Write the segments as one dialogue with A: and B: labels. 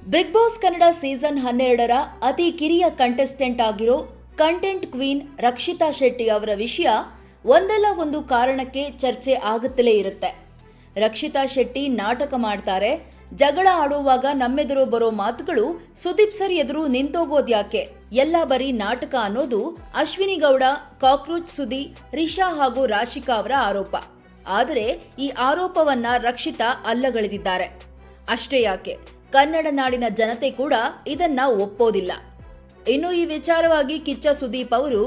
A: Big boss Kannada season 12ರ ಅತಿ ಕಿರಿಯ contestant ಆಗಿರೋ ಕಂಟೆಂಟ್ ಕ್ವೀನ್ ರಕ್ಷಿತಾ ಶೆಟ್ಟಿ ಅವರ ವಿಷಯ ಒಂದಲ್ಲ ಒಂದು ಕಾರಣಕ್ಕೆ ಚರ್ಚೆ ಆಗುತ್ತಲೇ ಇರುತ್ತೆ. ರಕ್ಷಿತಾ ಶೆಟ್ಟಿ ನಾಟಕ ಮಾಡ್ತಾರೆ, ಜಗಳ ಆಡುವಾಗ ನಮ್ಮೆದುರು ಬರೋ ಮಾತುಗಳು ಸುದೀಪ್ ಸರ್ ಎದುರು ನಿಂತೋಗೋದ್ಯಾಕೆ, ಎಲ್ಲ ಬರೀ ನಾಟಕ ಅನ್ನೋದು ಅಶ್ವಿನಿ ಗೌಡ, ಕಾಕ್ರೋಚ್ ಸುದಿ, ರಿಷಾ ಹಾಗೂ ರಾಶಿಕಾ ಅವರ ಆರೋಪ. ಆದರೆ ಈ ಆರೋಪವನ್ನ ರಕ್ಷಿತಾ ಅಲ್ಲಗಳೆದಿದ್ದಾರೆ. ಅಷ್ಟೇ ಯಾಕೆ, ಕನ್ನಡ ನಾಡಿನ ಜನತೆ ಕೂಡ ಇದನ್ನ ಒಪ್ಪೋದಿಲ್ಲ. ಇನ್ನು ಈ ವಿಚಾರವಾಗಿ ಕಿಚ್ಚ ಸುದೀಪ್ ಅವರು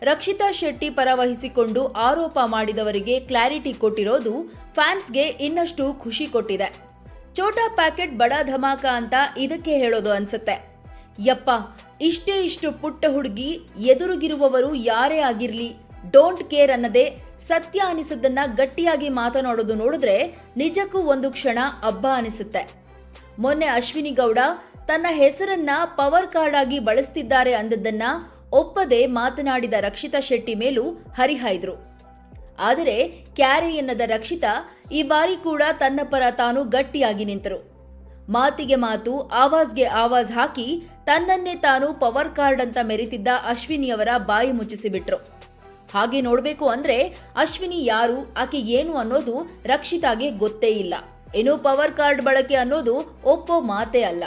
A: ರಕ್ಷಿತಾ ಶೆಟ್ಟಿ ಪರ ವಹಿಸಿಕೊಂಡು ಆರೋಪ ಮಾಡಿದವರಿಗೆ ಕ್ಲಾರಿಟಿ ಕೊಟ್ಟಿರೋದು ಫ್ಯಾನ್ಸ್ಗೆ ಇನ್ನಷ್ಟು ಖುಷಿ ಕೊಟ್ಟಿದೆ. ಛೋಟಾ ಪ್ಯಾಕೆಟ್ ಬಡಾ ಧಮಾಕ ಅಂತ ಇದಕ್ಕೆ ಹೇಳೋದು ಅನ್ಸುತ್ತೆ. ಯಪ್ಪ, ಇಷ್ಟು ಪುಟ್ಟ ಹುಡುಗಿ ಎದುರುಗಿರುವವರು ಯಾರೇ ಆಗಿರ್ಲಿ ಡೋಂಟ್ ಕೇರ್ ಅನ್ನದೇ ಸತ್ಯ ಅನಿಸದನ್ನ ಗಟ್ಟಿಯಾಗಿ ಮಾತನಾಡೋದು ನೋಡಿದ್ರೆ ನಿಜಕ್ಕೂ ಒಂದು ಕ್ಷಣ ಹಬ್ಬ ಅನಿಸುತ್ತೆ. ಮೊನ್ನೆ ಅಶ್ವಿನಿ ಗೌಡ ತನ್ನ ಹೆಸರನ್ನ ಪವರ್ ಕಾರ್ಡ್ ಆಗಿ ಬಳಸ್ತಿದ್ದಾರೆ ಅಂದದ್ದನ್ನ ಒಪ್ಪದೆ ಮಾತನಾಡಿದ ರಕ್ಷಿತಾ ಶೆಟ್ಟಿ ಮೇಲೂ ಹರಿಹಾಯ್ದ್ರು. ಆದರೆ ಕ್ಯಾರೆ ಎನ್ನದ ರಕ್ಷಿತಾ ಈ ಬಾರಿ ಕೂಡ ತನ್ನ ಪರ ತಾನು ಗಟ್ಟಿಯಾಗಿ ನಿಂತರು. ಮಾತಿಗೆ ಮಾತು, ಆವಾಜ್ಗೆ ಆವಾಜ್ ಹಾಕಿ ತನ್ನನ್ನೇ ತಾನು ಪವರ್ ಕಾರ್ಡ್ ಅಂತ ಮೆರೆತಿದ್ದ ಅಶ್ವಿನಿಯವರ ಬಾಯಿ ಮುಚ್ಚಿಸಿಬಿಟ್ರು. ಹಾಗೆ ನೋಡಬೇಕು ಅಂದ್ರೆ ಅಶ್ವಿನಿ ಯಾರು, ಆಕೆ ಏನು ಅನ್ನೋದು ರಕ್ಷಿತಾಗೆ ಗೊತ್ತೇ ಇಲ್ಲ. ಇನ್ನು ಪವರ್ ಕಾರ್ಡ್ ಬಳಕೆ ಅನ್ನೋದು ಒಪ್ಪೋ ಮಾತೇ ಅಲ್ಲ.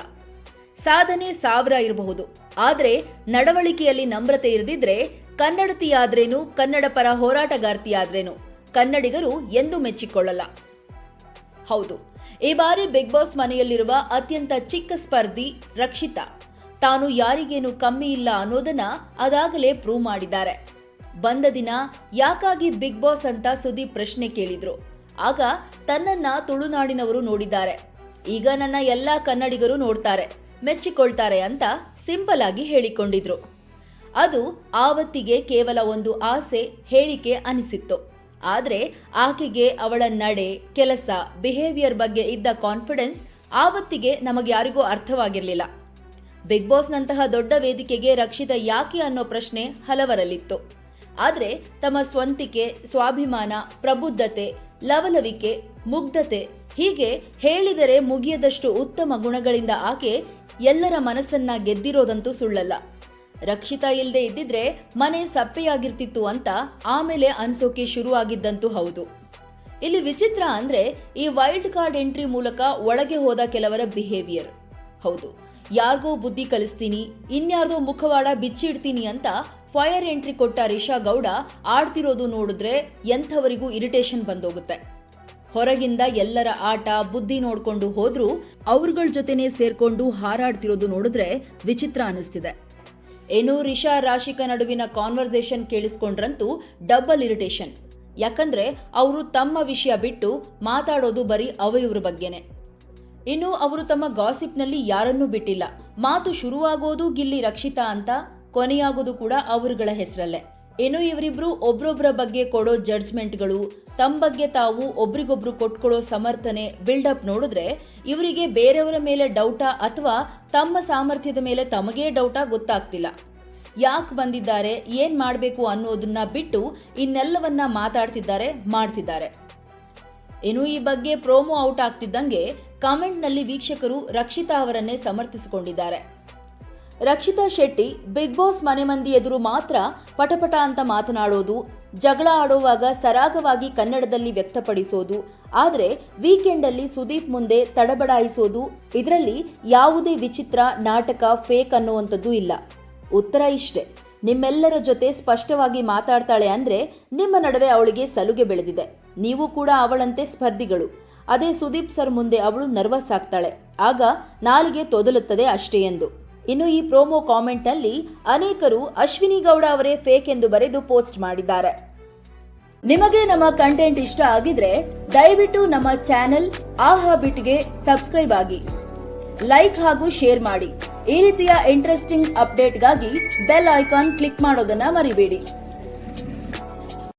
A: ಸಾಧನೆ 1000 ಇರಬಹುದು, ಆದ್ರೆ ನಡವಳಿಕೆಯಲ್ಲಿ ನಮ್ರತೆ ಇರದಿದ್ರೆ ಕನ್ನಡತಿಯಾದ್ರೇನು, ಕನ್ನಡ ಪರ ಹೋರಾಟಗಾರ್ತಿಯಾದ್ರೇನು ಕನ್ನಡಿಗರು ಎಂದೂ ಮೆಚ್ಚಿಕೊಳ್ಳಲ್ಲ. ಹೌದು, ಈ ಬಾರಿ ಬಿಗ್ ಬಾಸ್ ಮನೆಯಲ್ಲಿರುವ ಅತ್ಯಂತ ಚಿಕ್ಕ ಸ್ಪರ್ಧಿ ರಕ್ಷಿತಾ ತಾನು ಯಾರಿಗೇನು ಕಮ್ಮಿ ಇಲ್ಲ ಅನ್ನೋದನ್ನ ಅದಾಗಲೇ ಪ್ರೂವ್ ಮಾಡಿದ್ದಾರೆ. ಬಂದ ದಿನ ಯಾಕಾಗಿ ಬಿಗ್ ಬಾಸ್ ಅಂತ ಸುದೀಪ್ ಪ್ರಶ್ನೆ ಕೇಳಿದ್ರು. ಆಗ ತನ್ನನ್ನ ತುಳುನಾಡಿನವರು ನೋಡಿದ್ದಾರೆ, ಈಗ ನನ್ನ ಎಲ್ಲಾ ಕನ್ನಡಿಗರು ನೋಡ್ತಾರೆ, ಮೆಚ್ಚಿಕೊಳ್ತಾರೆ ಅಂತ ಸಿಂಪಲ್ ಆಗಿ ಹೇಳಿಕೊಂಡಿದ್ರು. ಅದು ಆವತ್ತಿಗೆ ಕೇವಲ ಒಂದು ಆಸೆ, ಹೇಳಿಕೆ ಅನಿಸಿತ್ತು. ಆದ್ರೆ ಆಕೆಗೆ ಅವಳ ನಡೆ, ಕೆಲಸ, ಬಿಹೇವಿಯರ್ ಬಗ್ಗೆ ಇದ್ದ ಕಾನ್ಫಿಡೆನ್ಸ್ ಆವತ್ತಿಗೆ ನಮಗ್ಯಾರಿಗೂ ಅರ್ಥವಾಗಿರಲಿಲ್ಲ. ಬಿಗ್ ಬಾಸ್ನಂತಹ ದೊಡ್ಡ ವೇದಿಕೆಗೆ ರಕ್ಷಿತಾ ಯಾಕೆ ಅನ್ನೋ ಪ್ರಶ್ನೆ ಹಲವರಲ್ಲಿತ್ತು. ಆದ್ರೆ ತಮ್ಮ ಸ್ವಂತಿಕೆ, ಸ್ವಾಭಿಮಾನ, ಪ್ರಬುದ್ಧತೆ, ಲವಲವಿಕೆ, ಮುಗ್ಧತೆ ಹೀಗೆ ಹೇಳಿದರೆ ಮುಗಿಯದಷ್ಟು ಉತ್ತಮ ಗುಣಗಳಿಂದ ಆಕೆ ಎಲ್ಲರ ಮನಸ್ಸನ್ನ ಗೆದ್ದಿರೋದಂತೂ ಸುಳ್ಳಲ್ಲ. ರಕ್ಷಿತಾ ಇಲ್ಲದೆ ಇದ್ದಿದ್ರೆ ಮನೆ ಸಪ್ಪೆಯಾಗಿರ್ತಿತ್ತು ಅಂತ ಆಮೇಲೆ ಅನ್ಸೋಕೆ ಶುರುವಾಗಿದ್ದಂತೂ ಹೌದು. ಇಲ್ಲಿ ವಿಚಿತ್ರ ಅಂದ್ರೆ ಈ ವೈಲ್ಡ್ ಕಾರ್ಡ್ ಎಂಟ್ರಿ ಮೂಲಕ ಒಳಗೆ ಹೋದ ಕೆಲವರ ಬಿಹೇವಿಯರ್. ಹೌದು, ಯಾರಿಗೋ ಬುದ್ಧಿ ಕಲಿಸ್ತೀನಿ, ಇನ್ಯಾರ್ದೋ ಮುಖವಾಡ ಬಿಚ್ಚಿಡ್ತೀನಿ ಅಂತ ಫೈರ್ ಎಂಟ್ರಿ ಕೊಟ್ಟ ರಿಷಾ ಗೌಡ ಆಡ್ತಿರೋದು ನೋಡಿದ್ರೆ ಎಂಥವರಿಗೂ ಇರಿಟೇಷನ್ ಬಂದೋಗುತ್ತೆ. ಹೊರಗಿಂದ ಎಲ್ಲರ ಆಟ, ಬುದ್ಧಿ ನೋಡ್ಕೊಂಡು ಹೋದ್ರೂ ಅವ್ರಗಳ ಜೊತೆನೆ ಸೇರ್ಕೊಂಡು ಹಾರಾಡ್ತಿರೋದು ನೋಡಿದ್ರೆ ವಿಚಿತ್ರ ಅನಿಸ್ತಿದೆ. ಏನು ರಿಷಾ ರಾಶಿಕಾ ನಡುವಿನ ಕಾನ್ವರ್ಸೇಷನ್ ಕೇಳಿಸ್ಕೊಂಡ್ರಂತೂ ಡಬಲ್ ಇರಿಟೇಷನ್. ಯಾಕಂದ್ರೆ ಅವರು ತಮ್ಮ ವಿಷಯ ಬಿಟ್ಟು ಮಾತಾಡೋದು ಬರೀ ಅವರಿವ್ರ ಬಗ್ಗೆನೆ. ಇನ್ನು ಅವರು ತಮ್ಮ ಗಾಸಿಪ್ನಲ್ಲಿ ಯಾರನ್ನೂ ಬಿಟ್ಟಿಲ್ಲ. ಮಾತು ಶುರುವಾಗೋದು ಗಿಲ್ಲಿ ರಕ್ಷಿತಾ ಅಂತ, ಕೊನೆಯಾಗೋದು ಕೂಡ ಅವರುಗಳ ಹೆಸರಲ್ಲೇ. ಇನ್ನು ಇವರಿಬ್ರು ಒಬ್ರೊಬ್ಬರ ಬಗ್ಗೆ ಕೊಡೋ ಜಡ್ಜ್ಮೆಂಟ್ಗಳು, ತಮ್ಮ ಬಗ್ಗೆ ತಾವು ಒಬ್ರಿಗೊಬ್ರು ಕೊಟ್ಕೊಳ್ಳೋ ಸಮರ್ಥನೆ, ಬಿಲ್ಡಪ್ ನೋಡಿದ್ರೆ ಇವರಿಗೆ ಬೇರೆಯವರ ಮೇಲೆ ಡೌಟಾ ಅಥವಾ ತಮ್ಮ ಸಾಮರ್ಥ್ಯದ ಮೇಲೆ ತಮಗೇ ಡೌಟಾ ಗೊತ್ತಾಗ್ತಿಲ್ಲ. ಯಾಕೆ ಬಂದಿದ್ದಾರೆ, ಏನ್ ಮಾಡಬೇಕು ಅನ್ನೋದನ್ನ ಬಿಟ್ಟು ಇನ್ನೆಲ್ಲವನ್ನ ಮಾತಾಡ್ತಿದ್ದಾರೆ, ಮಾಡ್ತಿದ್ದಾರೆ. ಇನ್ನು ಈ ಬಗ್ಗೆ ಪ್ರೋಮೋ ಔಟ್ ಆಗ್ತಿದ್ದಂಗೆ ಕಾಮೆಂಟ್ನಲ್ಲಿ ವೀಕ್ಷಕರು ರಕ್ಷಿತಾ ಅವರನ್ನೇ ಸಮರ್ಥಿಸಿಕೊಂಡಿದ್ದಾರೆ. ರಕ್ಷಿತಾ ಶೆಟ್ಟಿ ಬಿಗ್ ಬಾಸ್ ಮನೆ ಮಂದಿ ಎದುರು ಮಾತ್ರ ಪಟಪಟ ಅಂತ ಮಾತನಾಡೋದು, ಜಗಳ ಆಡುವಾಗ ಸರಾಗವಾಗಿ ಕನ್ನಡದಲ್ಲಿ ವ್ಯಕ್ತಪಡಿಸೋದು, ಆದರೆ ವೀಕೆಂಡಲ್ಲಿ ಸುದೀಪ್ ಮುಂದೆ ತಡಬಡಾಯಿಸೋದು, ಇದರಲ್ಲಿ ಯಾವುದೇ ವಿಚಿತ್ರ, ನಾಟಕ, ಫೇಕ್ ಅನ್ನುವಂಥದ್ದು ಇಲ್ಲ. ಉತ್ತರ ಇಷ್ಟೇ, ನಿಮ್ಮೆಲ್ಲರ ಜೊತೆ ಸ್ಪಷ್ಟವಾಗಿ ಮಾತಾಡ್ತಾಳೆ ಅಂದ್ರೆ ನಿಮ್ಮ ನಡುವೆ ಅವಳಿಗೆ ಸಲುಗೆ ಬೆಳೆದಿದೆ. ನೀವು ಕೂಡ ಅವಳಂತೆ ಸ್ಪರ್ಧಿಗಳು. ಅದೇ ಸುದೀಪ್ ಸರ್ ಮುಂದೆ ಅವಳು ನರ್ವಸ್ ಆಗ್ತಾಳೆ, ಆಗ ನಾಲಿಗೆ ತೊದಲುತ್ತದೆ ಅಷ್ಟೇ ಎಂದು. ಇನ್ನು ಈ ಪ್ರೋಮೋ ಕಾಮೆಂಟ್ನಲ್ಲಿ ಅನೇಕರು ಅಶ್ವಿನಿ ಗೌಡ ಅವರೇ ಫೇಕ್ ಎಂದು ಬರೆದು ಪೋಸ್ಟ್ ಮಾಡಿದ್ದಾರೆ. ನಿಮಗೆ ನಮ್ಮ ಕಂಟೆಂಟ್ ಇಷ್ಟ ಆಗಿದ್ರೆ ದಯವಿಟ್ಟು ನಮ್ಮ ಚಾನೆಲ್ ಆಹಾ ಬಿಟ್ಗೆ ಸಬ್ಸ್ಕ್ರೈಬ್ ಆಗಿ, ಲೈಕ್ ಹಾಗೂ ಶೇರ್ ಮಾಡಿ. ಈ ರೀತಿಯ ಇಂಟ್ರೆಸ್ಟಿಂಗ್ ಅಪ್ಡೇಟ್ಗಾಗಿ ಬೆಲ್ ಐಕಾನ್ ಕ್ಲಿಕ್ ಮಾಡೋದನ್ನ ಮರಿಬೇಡಿ.